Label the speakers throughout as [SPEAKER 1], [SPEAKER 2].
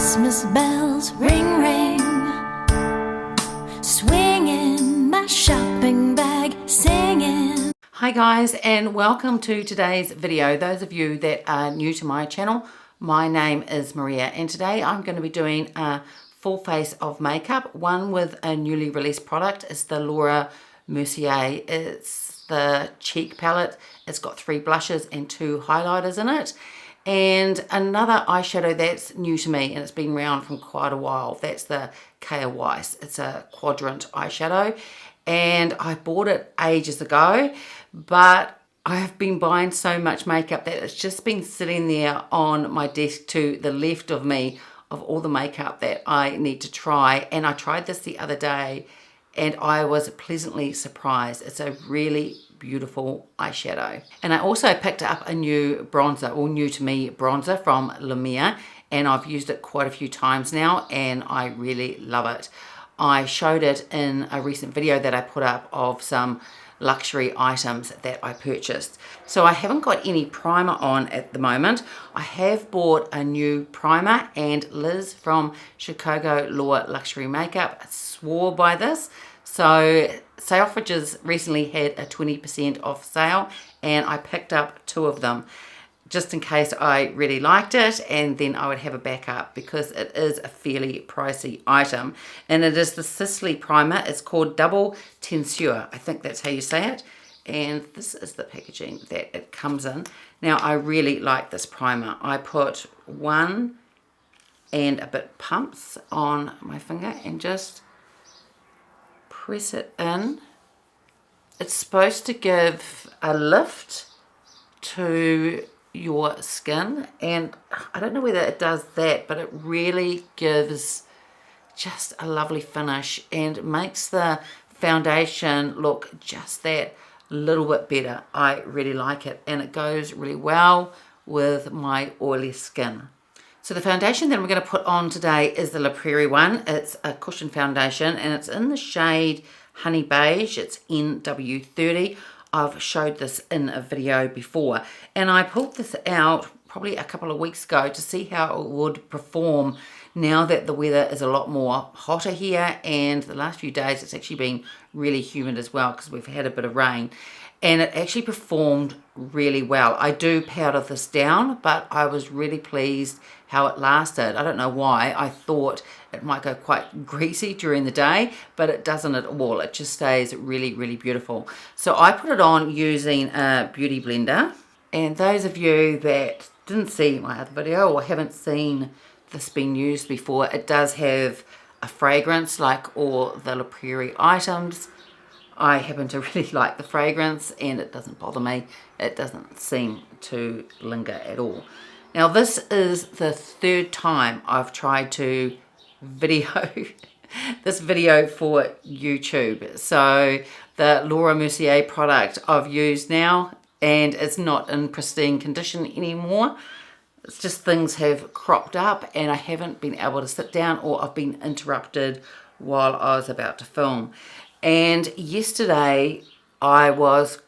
[SPEAKER 1] Christmas bells ring ring, swinging my shopping bag, singing.
[SPEAKER 2] Hi guys, and welcome to today's video. Those of you that are new to my channel, my name is Maria, and today I'm going to be doing a full face of makeup, one with a newly released product. It's the Laura Mercier. It's the cheek palette. It's got 3 blushes and 2 highlighters in it. And another eyeshadow that's new to me, and it's been around from quite a while. That's the Kjaer Weis. It's a Quadrant eyeshadow, and I bought it ages ago, but I have been buying so much makeup that it's just been sitting there on my desk to the left of me of all the makeup that I need to try. And I tried this the other day and I was pleasantly surprised. It's a really beautiful eyeshadow. And I also picked up a new bronzer, or new to me bronzer from Longwear, and I've used it quite a few times now and I really love it. I showed it in a recent video that I put up of some luxury items that I purchased. So I haven't got any primer on at the moment. I have bought a new primer, and Liz from Chicago Law Luxury Makeup swore by this. So Selfridges recently had a 20% off sale, and I picked up 2 of them just in case I really liked it, and then I would have a backup because it is a fairly pricey item. And it is the Sisley primer. It's called Double Tenseur. I think that's how you say it. And this is the packaging that it comes in. Now, I really like this primer. I put 1 and a bit pumps on my finger and just press it in. It's supposed to give a lift to your skin, and I don't know whether it does that, but it really gives just a lovely finish and makes the foundation look just that little bit better. I really like it, and it goes really well with my oily skin. So the foundation that I'm going to put on today is the Prairie one. It's a cushion foundation, and it's in the shade Honey Beige. It's NW30. I've showed this in a video before, and I pulled this out probably a couple of weeks ago to see how it would perform now that the weather is a lot more hotter here, and the last few days it's actually been really humid as well because we've had a bit of rain, and it actually performed really well. I do powder this down, but I was really pleased how it lasted. I don't know why. I thought it might go quite greasy during the day, but it doesn't at all. It just stays really, really beautiful. So I put it on using a beauty blender. And those of you that didn't see my other video or haven't seen this being used before, it does have a fragrance like all the La Prairie items. I happen to really like the fragrance, and it doesn't bother me. It doesn't seem to linger at all. Now, this is the 3rd time I've tried to video this video for YouTube. So the Laura Mercier product I've used now, and it's not in pristine condition anymore. It's just things have cropped up and I haven't been able to sit down, or I've been interrupted while I was about to film. And yesterday I was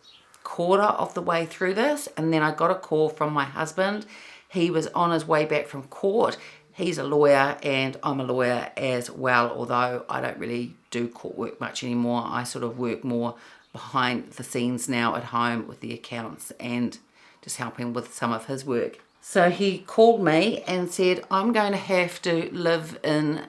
[SPEAKER 2] quarter of the way through this, and then I got a call from my husband. He was on his way back from court. He's a lawyer and I'm a lawyer as well, although I don't really do court work much anymore. I sort of work more behind the scenes now at home with the accounts and just helping with some of his work. So he called me and said, I'm going to have to live in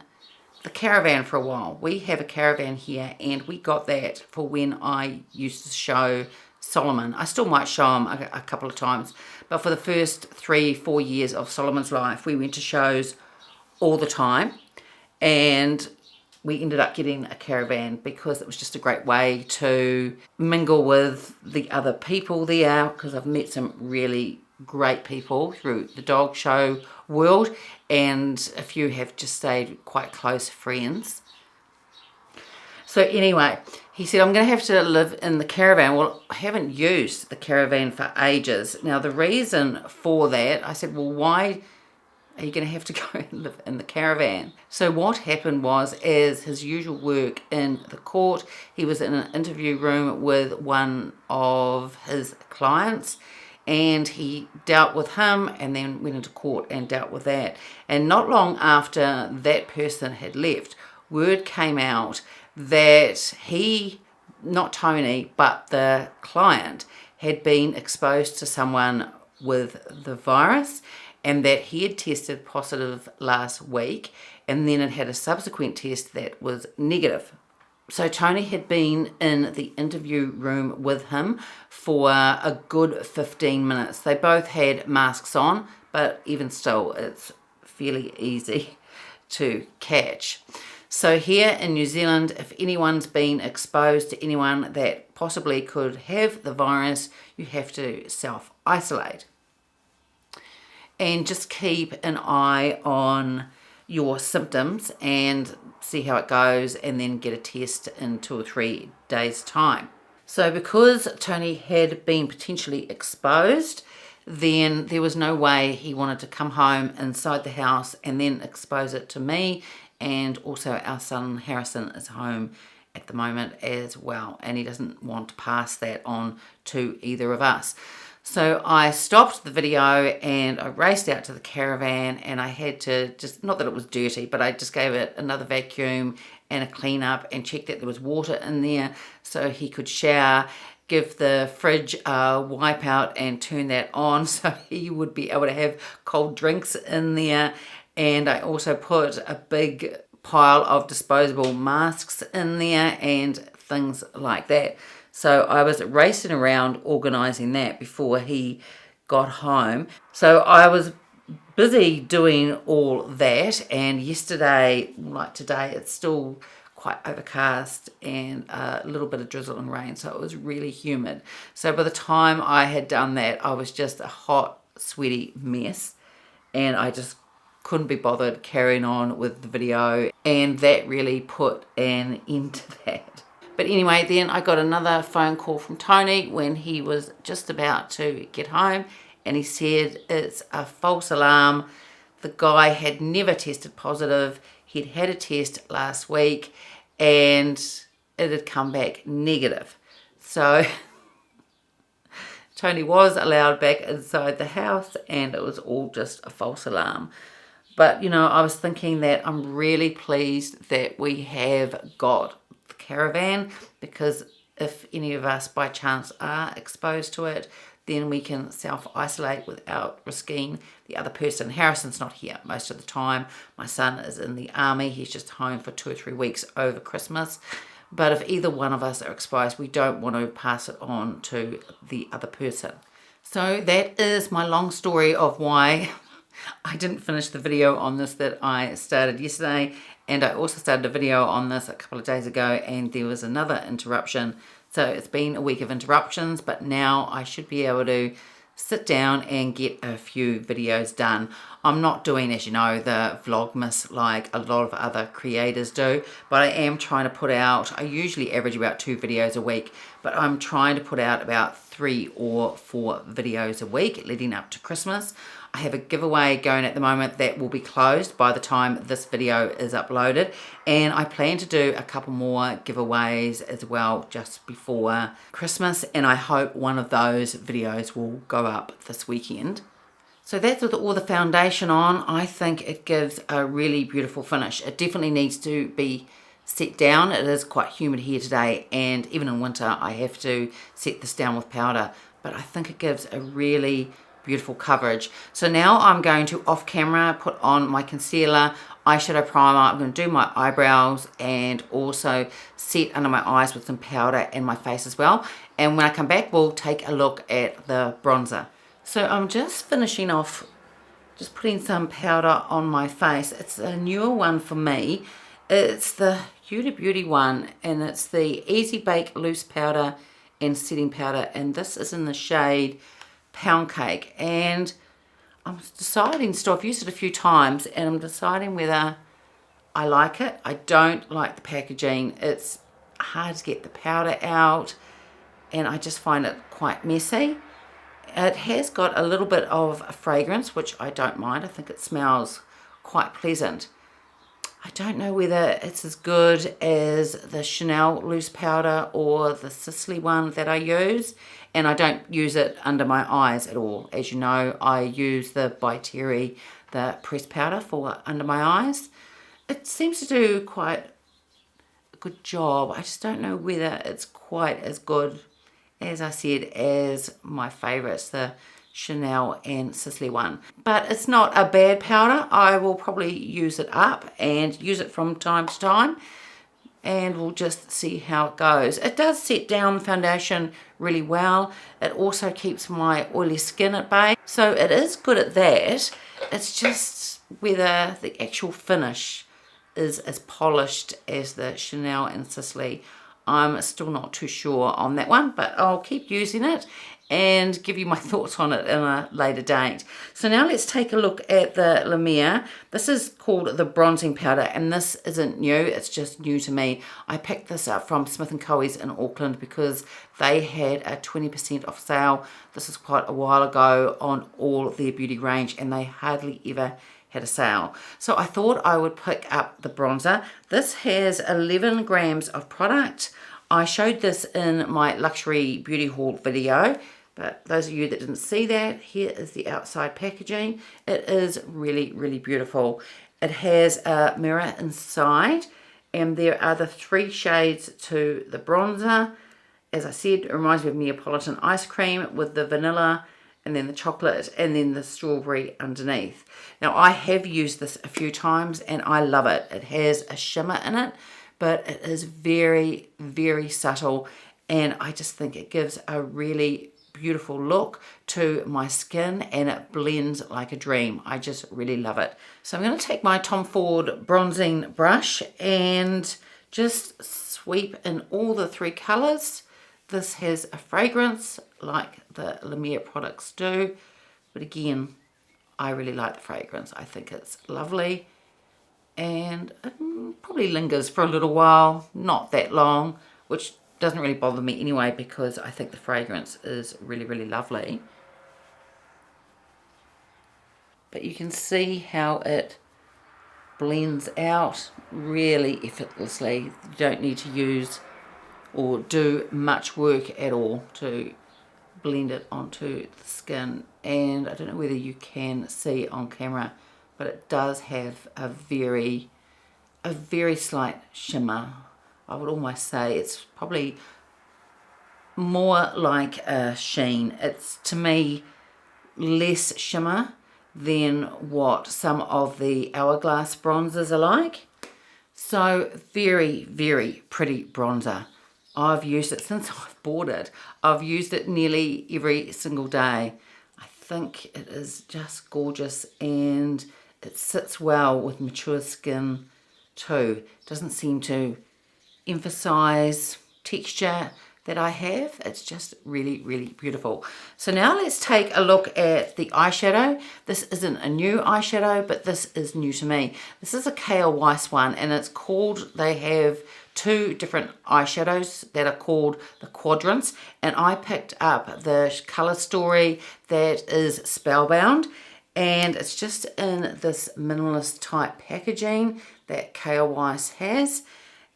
[SPEAKER 2] the caravan for a while. We have a caravan here, and we got that for when I used to show Solomon. I still might show him a couple of times, but for the first 3-4 years of Solomon's life, we went to shows all the time, and we ended up getting a caravan because it was just a great way to mingle with the other people there, because I've met some really great people through the dog show world, and a few have just stayed quite close friends. So anyway, he said, I'm going to have to live in the caravan. Well, I haven't used the caravan for ages. Now, the reason for that, I said, well, why are you going to have to go and live in the caravan? So what happened was, as his usual work in the court, he was in an interview room with one of his clients, and he dealt with him and then went into court and dealt with that. And not long after that person had left, word came out that he, not Tony, but the client, had been exposed to someone with the virus, and that he had tested positive last week, and then it had a subsequent test that was negative. So Tony had been in the interview room with him for a good 15 minutes. They both had masks on, but even still, it's fairly easy to catch. So here in New Zealand, if anyone's been exposed to anyone that possibly could have the virus, you have to self-isolate. And just keep an eye on your symptoms and see how it goes, and then get a test in 2 or 3 days' time. So because Tony had been potentially exposed, then there was no way he wanted to come home inside the house and then expose it to me. And also our son Harrison is home at the moment as well, and he doesn't want to pass that on to either of us. So I stopped the video and I raced out to the caravan, and I had to just, not that it was dirty, but I just gave it another vacuum and a clean up and checked that there was water in there so he could shower, give the fridge a wipe out and turn that on so he would be able to have cold drinks in there. And I also put a big pile of disposable masks in there and things like that. So I was racing around organising that before he got home. So I was busy doing all that, and yesterday, like today, it's still quite overcast and a little bit of drizzle and rain, so it was really humid. So by the time I had done that, I was just a hot, sweaty mess, and I just couldn't be bothered carrying on with the video, and that really put an end to that. But anyway, then I got another phone call from Tony when he was just about to get home, and he said it's a false alarm. The guy had never tested positive. He'd had a test last week and it had come back negative. So Tony was allowed back inside the house, and it was all just a false alarm. But, you know, I was thinking that I'm really pleased that we have got the caravan, because if any of us by chance are exposed to it, then we can self-isolate without risking the other person. Harrison's not here most of the time. My son is in the army. He's just home for 2 or 3 weeks over Christmas. But if either one of us are exposed, we don't want to pass it on to the other person. So that is my long story of why I didn't finish the video on this that I started yesterday, and I also started a video on this a couple of days ago, and there was another interruption. So it's been a week of interruptions, but now I should be able to sit down and get a few videos done. I'm not doing, as you know, the Vlogmas like a lot of other creators do, but I am trying to put out, I usually average about 2 videos a week, but I'm trying to put out about 3 or 4 videos a week leading up to Christmas. I have a giveaway going at the moment that will be closed by the time this video is uploaded, and I plan to do a couple more giveaways as well just before Christmas, and I hope one of those videos will go up this weekend. So that's with all the foundation on. I think it gives a really beautiful finish. It definitely needs to be set down. It is quite humid here today, and even in winter I have to set this down with powder, but I think it gives a really beautiful coverage. So now I'm going to off camera put on my concealer, eyeshadow primer. I'm going to do my eyebrows and also set under my eyes with some powder and my face as well. And when I come back, we'll take a look at the bronzer. So I'm just finishing off, just putting some powder on my face. It's a newer one for me. It's the Huda Beauty one, and it's the Easy Bake Loose Powder and Setting Powder, and this is in the shade Pound Cake. And I'm deciding still, I've used it a few times, and I'm deciding whether I like it. I don't like the packaging. It's hard to get the powder out, and I just find it quite messy. It has got a little bit of a fragrance, which I don't mind. I think it smells quite pleasant. I don't know whether it's as good as the Chanel loose powder or the Sisley one that I use. And I don't use it under my eyes at all. As you know, I use the by Terry, the pressed powder for under my eyes. It seems to do quite a good job. I just don't know whether it's quite as good, as I said, as my favourites, the Chanel and Sisley one. But it's not a bad powder. I will probably use it up and use it from time to time, and we'll just see how it goes. It does set down the foundation really well. It also keeps my oily skin at bay, so it is good at that. It's just whether the actual finish is as polished as the Chanel and Sisley. I'm still not too sure on that one, but I'll keep using it and give you my thoughts on it in a later date. So now let's take a look at the Longwear. This is called the Bronzing Powder, and this isn't new, it's just new to me. I picked this up from Smith & Co.'s in Auckland because they had a 20% off sale. This is quite a while ago on all their beauty range, and they hardly ever had a sale. So I thought I would pick up the bronzer. This has 11 grams of product. I showed this in my luxury beauty haul video, but those of you that didn't see that, here is the outside packaging. It is really, really beautiful. It has a mirror inside, and there are the 3 shades to the bronzer. As I said, it reminds me of Neapolitan ice cream with the vanilla and then the chocolate and then the strawberry underneath. Now, I have used this a few times and I love it. It has a shimmer in it, but it is very, very subtle, and I just think it gives a really beautiful look to my skin, and it blends like a dream. I just really love it. So I'm going to take my Tom Ford bronzing brush and just sweep in all the 3 colours. This has a fragrance like the Longwear products do, but again, I really like the fragrance. I think it's lovely, and it probably lingers for a little while, not that long, which doesn't really bother me anyway because I think the fragrance is really, really lovely. But you can see how it blends out really effortlessly. You don't need to use or do much work at all to blend it onto the skin. And I don't know whether you can see on camera, but it does have a very slight shimmer. I would almost say it's probably more like a sheen. It's, to me, less shimmer than what some of the Hourglass bronzers are like. So very, very pretty bronzer. I've used it since I've bought it. I've used it nearly every single day. I think it is just gorgeous, and it sits well with mature skin too. It doesn't seem to emphasize texture that I have. It's just really, really beautiful. So now let's take a look at the eyeshadow. This isn't a new eyeshadow, but this is new to me. This is a Kjaer Weis one, and it's called, they have 2 different eyeshadows that are called the Quadrants, and I picked up the Colour Story that is Spellbound, and it's just in this minimalist type packaging that Kjaer Weis has,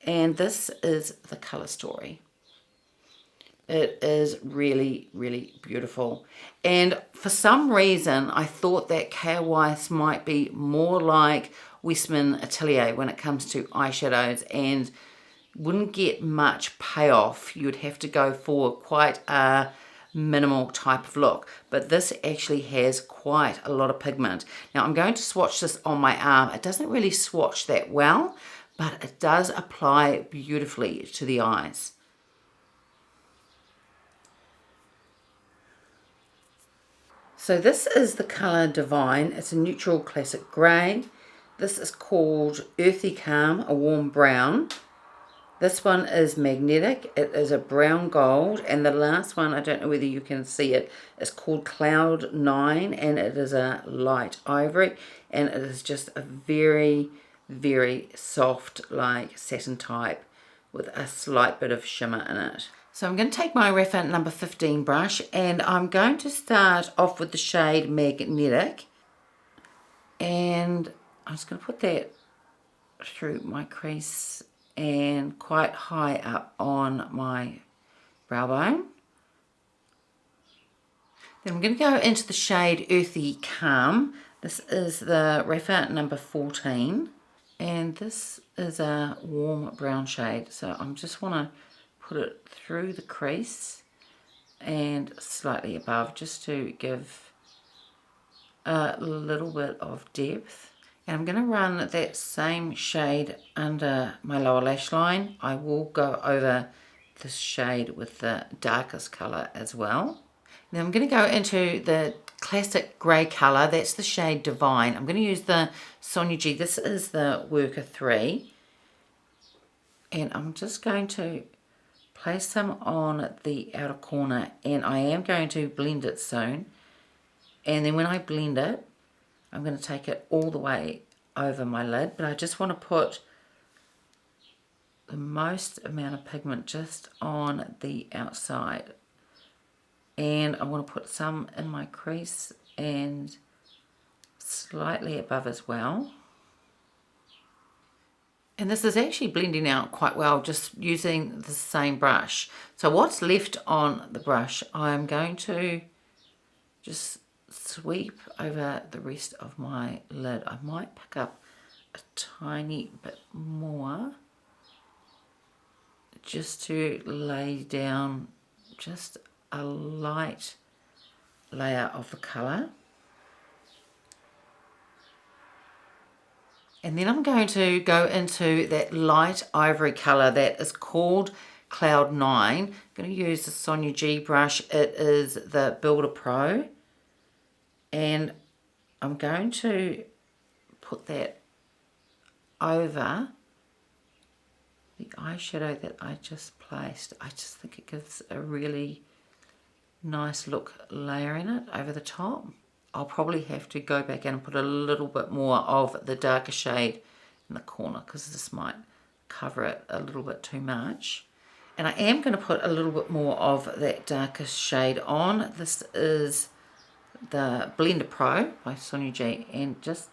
[SPEAKER 2] and this is the Colour Story. It is really, really beautiful. And for some reason, I thought that Kjaer Weis might be more like Westman Atelier when it comes to eyeshadows and wouldn't get much payoff. You'd have to go for quite a minimal type of look. But this actually has quite a lot of pigment. Now, I'm going to swatch this on my arm. It doesn't really swatch that well, but it does apply beautifully to the eyes. So this is the colour Divine. It's a neutral classic grey. This is called Earthy Calm, a warm brown. This one is magnetic. It is a brown gold. And the last one, I don't know whether you can see it, is called Cloud 9, and it is a light ivory. And it is just a very, very soft, like satin type with a slight bit of shimmer in it. So I'm going to take my Rapha number 15 brush, and I'm going to start off with the shade Magnetic, and I'm just going to put that through my crease and quite high up on my brow bone. Then I'm going to go into the shade Earthy Calm. This is the Graphite number 14, and this is a warm brown shade. So I just want to put it through the crease and slightly above, just to give a little bit of depth. And I'm going to run that same shade under my lower lash line. I will go over this shade with the darkest colour as well. Then I'm going to go into the classic grey colour. That's the shade Divine. I'm going to use the Sonia G. This is the Worker 3. And I'm just going to place some on the outer corner. And I am going to blend it soon. And then when I blend it, I'm going to take it all the way over my lid. But I just want to put the most amount of pigment just on the outside. And I want to put some in my crease and slightly above as well. And this is actually blending out quite well just using the same brush. So what's left on the brush, I'm going to just sweep over the rest of my lid. I might pick up a tiny bit more just to lay down just a light layer of the colour. And then I'm going to go into that light ivory colour that is called Cloud 9. I'm going to use the Sonia G brush. It is the Builder Pro. And I'm going to put that over the eyeshadow that I just placed. I just think it gives a really nice look layering it over the top. I'll probably have to go back in and put a little bit more of the darker shade in the corner because this might cover it a little bit too much. And I am going to put a little bit more of that darkest shade on. This is the Blender Pro by Sonia G, and just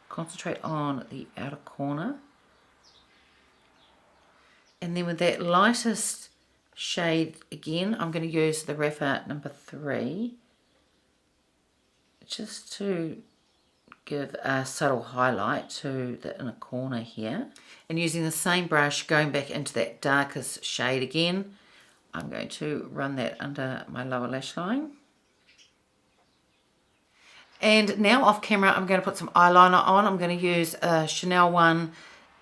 [SPEAKER 2] concentrate on the outer corner. And then with that lightest shade again, I'm going to use the Graphite number 3 just to give a subtle highlight to the inner corner here. And using the same brush, going back into that darkest shade again, I'm going to run that under my lower lash line. And now off camera, I'm going to put some eyeliner on. I'm going to use a Chanel one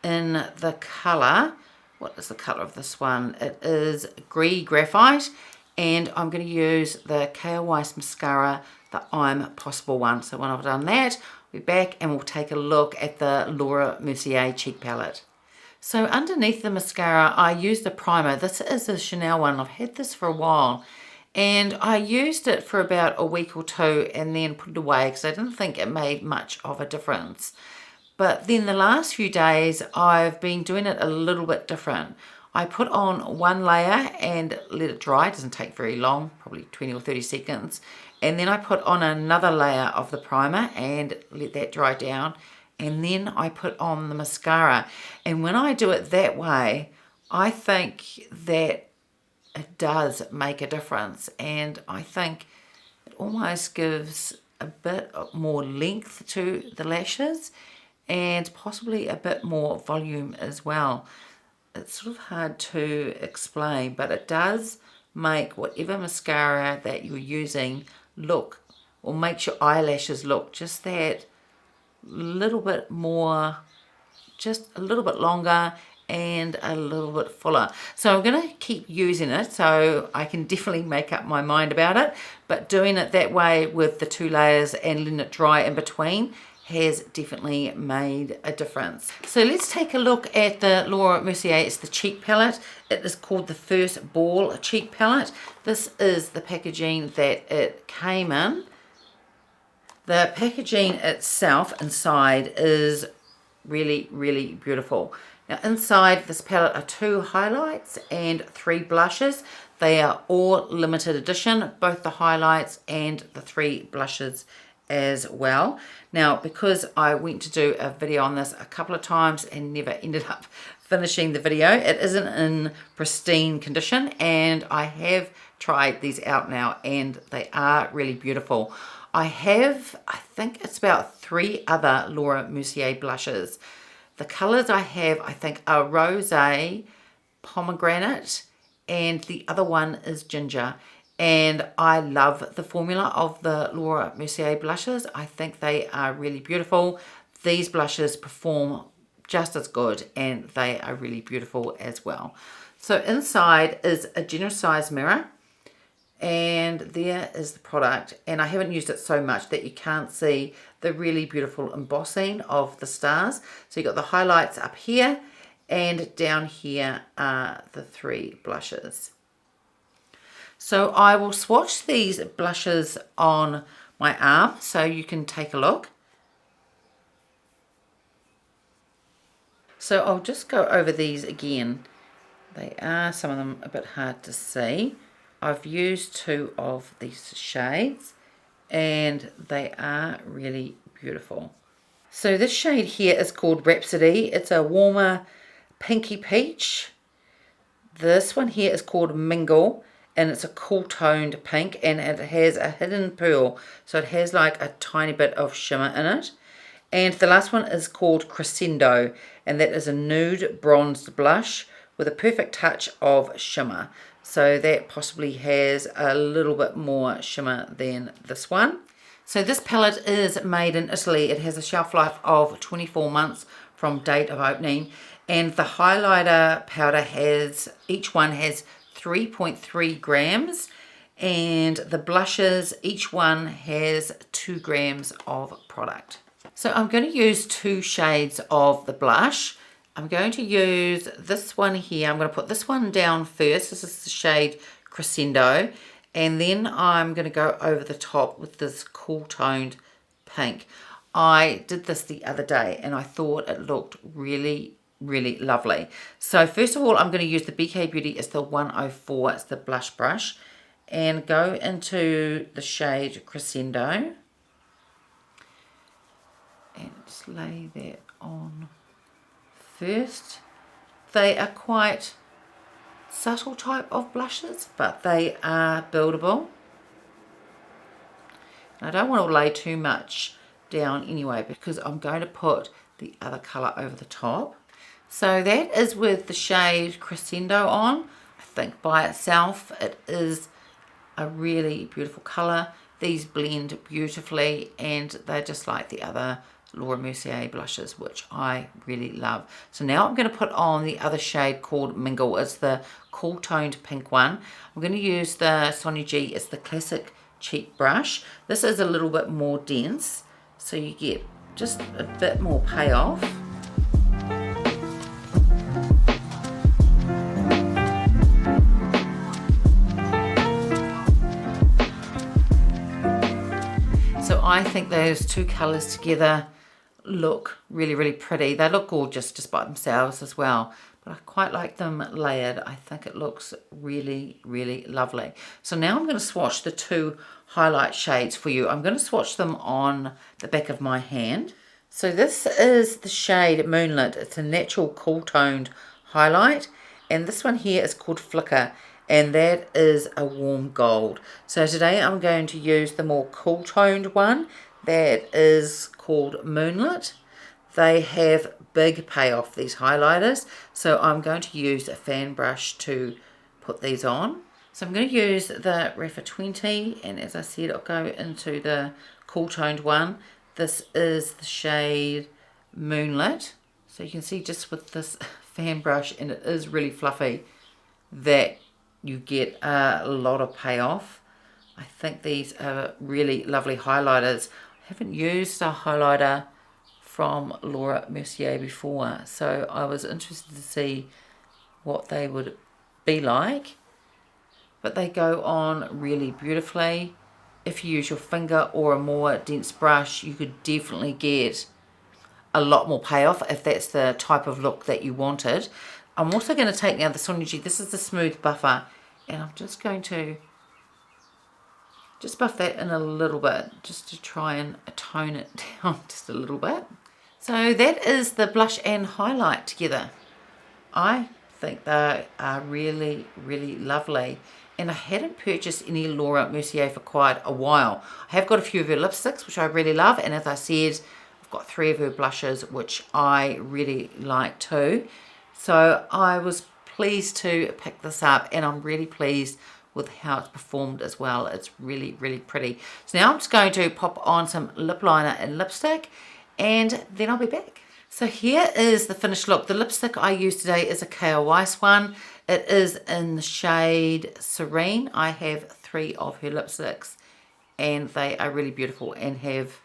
[SPEAKER 2] in the colour. What is the colour of this one? It is Gris Graphite. And I'm going to use the Kjaer Weis Mascara, the I'm Possible one. So when I've done that, we're back and we'll take a look at the Mercier cheek palette. So underneath the mascara, I used a primer. This is a Chanel one. I've had this for a while. And I used it for about a week or two and then put it away because I didn't think it made much of a difference. But then the last few days, I've been doing it a little bit different. I put on one layer and let it dry. It doesn't take very long, probably 20 or 30 seconds. And then I put on another layer of the primer and let that dry down. And then I put on the mascara. And when I do it that way, I think that it does make a difference. And I think it almost gives a bit more length to the lashes and possibly a bit more volume as well. It's sort of hard to explain, but it does make whatever mascara that you're using look, or makes your eyelashes look just that little bit more, just a little bit longer and a little bit fuller. So I'm going to keep using it so I can definitely make up my mind about it, but doing it that way with the two layers and letting it dry in between has definitely made a difference. So let's take a look at the Laura Mercier. It's the cheek palette. It is called the First Ball cheek palette. This is the packaging that it came in. The packaging itself inside is really, really beautiful. Now inside this palette are 2 highlights and 3 blushes. They are all limited edition, both the highlights and the 3 blushes as well. Now, because I went to do a video on this a couple of times and never ended up finishing the video, it isn't in pristine condition, and I have tried these out now and they are really beautiful. I have, I think it's about 3 other Laura Mercier blushes. The colours I have, I think, are Rosé, Pomegranate, and the other one is Ginger. And I love the formula of the Laura Mercier blushes. I think they are really beautiful. These blushes perform just as good and they are really beautiful as well. So inside is a generous size mirror, and there is the product, and I haven't used it so much that you can't see the really beautiful embossing of the stars. So you've got the highlights up here, and down here are the 3 blushes. So I will swatch these blushes on my arm so you can take a look. So I'll just go over these again. They are, some of them, a bit hard to see. I've used 2 of these shades and they are really beautiful. So this shade here is called Rhapsody. It's a warmer pinky peach. This one here is called Mingle, and it's a cool toned pink, and it has a hidden pearl, so it has like a tiny bit of shimmer in it. And the last one is called Crescendo, and that is a nude bronzed blush with a perfect touch of shimmer. So that possibly has a little bit more shimmer than this one. So this palette is made in Italy. It has a shelf life of 24 months from date of opening, and the highlighter powder has, each one has 3.3 grams, and the blushes, each one has 2 grams of product. So I'm going to use 2 shades of the blush. I'm going to use this one here. I'm going to put this one down first. This is the shade Crescendo, and then I'm going to go over the top with this cool toned pink. I did this the other day and I thought it looked really lovely. So first of all, I'm going to use the BK Beauty, it's the 104, it's the blush brush, and go into the shade Crescendo and just lay that on first. They are quite subtle type of blushes, but they are buildable. And I don't want to lay too much down anyway, because I'm going to put the other colour over the top. So that is with the shade Crescendo on. I think by itself it is a really beautiful colour. These blend beautifully and they're just like the other Laura Mercier blushes, which I really love. So now I'm going to put on the other shade called Mingle. It's the cool toned pink one. I'm going to use the Sonia G. It's the classic cheek brush. This is a little bit more dense, so you get just a bit more payoff. So I think those 2 colours together look really pretty. They look gorgeous just by themselves as well, but I quite like them layered. I think it looks really lovely. So now I'm going to swatch the 2 highlight shades for you. I'm going to swatch them on the back of my hand. So this is the shade Moonlit. It's a natural cool toned highlight, and this one here is called Flicker, and that is a warm gold. So today I'm going to use the more cool toned one that is called Moonlit. They have big payoff, these highlighters, so I'm going to use a fan brush to put these on. So I'm going to use the Rapha 20, and as I said, I'll go into the cool toned one. This is the shade Moonlit. So you can see just with this fan brush, and it is really fluffy, that you get a lot of payoff. I think these are really lovely highlighters. I haven't used a highlighter from Laura Mercier before, so I was interested to see what they would be like. But they go on really beautifully. If you use your finger or a more dense brush, you could definitely get a lot more payoff if that's the type of look that you wanted. I'm also going to take now the Sonia G. This is the smooth buffer, and I'm just going to Just buff that in a little bit, just to try and tone it down just a little bit. So that is the blush and highlight together. I think they are really, really lovely. And I hadn't purchased any Laura Mercier for quite a while. I have got a few of her lipsticks, which I really love. And as I said, I've got 3 of her blushes, which I really like too. So I was pleased to pick this up, and I'm really pleased with how it's performed as well. It's really, really pretty. So now I'm just going to pop on some lip liner and lipstick, and then I'll be back. So here is the finished look. The lipstick I used today is a Kjaer Weis one. It is in the shade Serene. I have 3 of her lipsticks, and they are really beautiful and have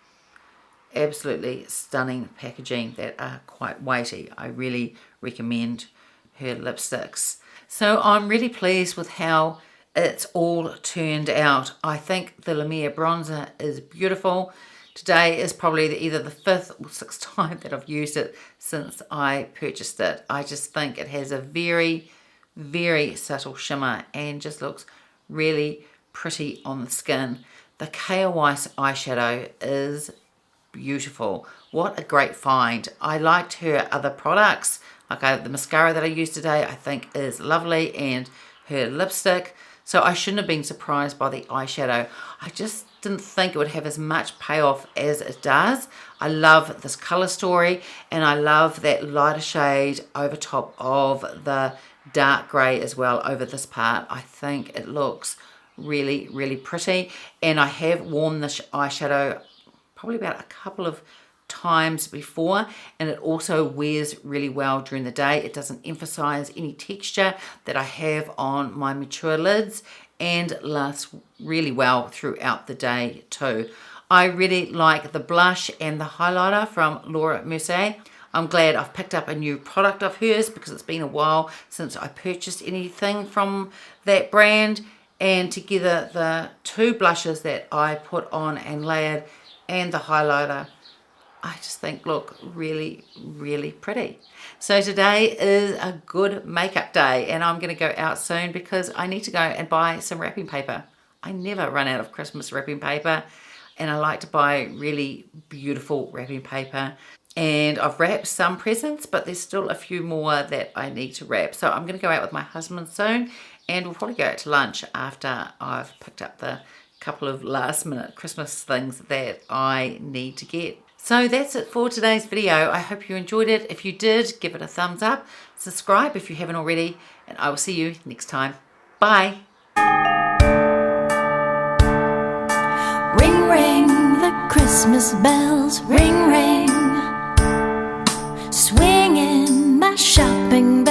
[SPEAKER 2] absolutely stunning packaging that are quite weighty. I really recommend her lipsticks. So I'm really pleased with how it's all turned out. I think the Mer bronzer is beautiful. Today is probably either the 5th or 6th time that I've used it since I purchased it. I just think it has a very, very subtle shimmer and just looks really pretty on the skin. The Kjaer Weis eyeshadow is beautiful. What a great find. I liked her other products. Like the mascara that I used today, I think is lovely, and her lipstick. So I shouldn't have been surprised by the eyeshadow. I just didn't think it would have as much payoff as it does. I love this color story, and I love that lighter shade over top of the dark gray as well over this part. I think it looks really, really pretty, and I have worn this eyeshadow probably about a couple of times before, and it also wears really well during the day. It doesn't emphasize any texture that I have on my mature lids, and lasts really well throughout the day too. I really like the blush and the highlighter from Laura Mercier. I'm glad I've picked up a new product of hers, because it's been a while since I purchased anything from that brand, and together the 2 blushes that I put on and layered and the highlighter, I just think look really, really pretty. So today is a good makeup day, and I'm going to go out soon because I need to go and buy some wrapping paper. I never run out of Christmas wrapping paper, and I like to buy really beautiful wrapping paper. And I've wrapped some presents, but there's still a few more that I need to wrap. So I'm going to go out with my husband soon, and we'll probably go out to lunch after I've picked up the couple of last minute Christmas things that I need to get. So that's it for today's video. I hope you enjoyed it. If you did, give it a thumbs up, subscribe if you haven't already, and I will see you next time. Bye.
[SPEAKER 1] Ring, ring, the Christmas bells, ring, ring. Swinging my shopping